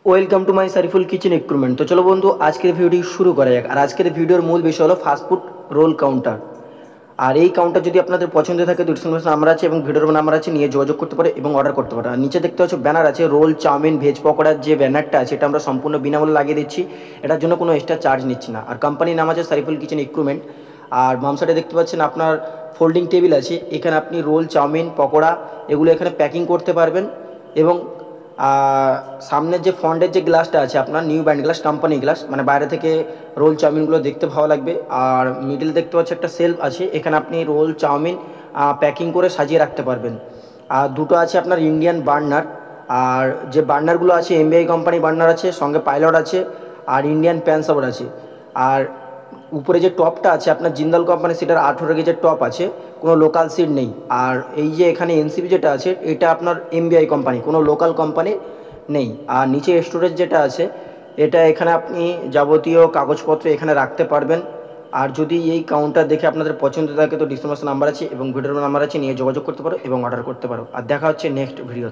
Welcome to my Shariful kitchen equipment. তো চলো বন্ধু, আজকের ভিডিওটি শুরু করা যাক। আর আজকের ভিডিওর মূল বিষয় হলো ফাস্টফুড রোল কাউন্টার। আর এই কাউন্টার যদি আপনাদের পছন্দ থাকে তো ডিসক্রিপশন নাম্বার আছে এবং ভিডিওর নাম্বার আছে, নিয়ে যোগাযোগ করতে পারে এবং অর্ডার করতে পারে। আর নিচে দেখতে পাচ্ছ ব্যানার আছে রোল, চাউমিন, ভেজ পকোড়ার যে ব্যানারটা আছে এটা আমরা সম্পূর্ণ বিনামূল্যে লাগিয়ে দিচ্ছি। এটার জন্য কোনো এক্সট্রা চার্জ নিচ্ছি না। আর কোম্পানির নাম আছে সারিফুল কিচেন ইকুইপমেন্ট। আর বাম সাইডে দেখতে পাচ্ছেন আপনার ফোল্ডিং টেবিল আছে, এখানে আপনি রোল, চাউমিন, পকোড়া এগুলো এখানে প্যাকিং করতে পারবেন। এবং সামনের যে ফ্রন্টের যে গ্লাসটা আছে আপনার new brand glass, company glass, মানে বাইরে থেকে রোল চাউমিনগুলো দেখতে ভালো লাগবে। আর মিডিল দেখতে পাচ্ছি একটা সেলফ আছে, এখানে আপনি রোল চাউমিন প্যাকিং করে সাজিয়ে রাখতে পারবেন। আর দুটো আছে আপনার ইন্ডিয়ান বার্নার। আর যে বার্নারগুলো আছে এমবিআই কোম্পানি বার্নার আছে, সঙ্গে পাইলট আছে, আর ইন্ডিয়ান প্যান সাভার আছে। আর উপরে যে টপটা আছে আপনার জিন্দাল কোম্পানি, সেটার 18 গেজের টপ আছে, কোনো লোকাল সিট নেই। আর এই যে এখানে এনসিবি যেটা আছে এটা আপনার এমবিআই কোম্পানি, কোনো লোকাল কোম্পানি নেই। আর নিচে স্টোরেজ যেটা আছে এটা এখানে আপনি যাবতীয় কাগজপত্র এখানে রাখতে পারবেন। আর যদি এই কাউন্টার দেখে আপনাদের পছন্দ থাকে তো ডিসক্রিপশন নাম্বার আছে এবং ভিডিওর নাম্বার আছে, নিয়ে যোগাযোগ করতে পারো এবং অর্ডার করতে পারো। আর দেখা হচ্ছে নেক্সট ভিডিও।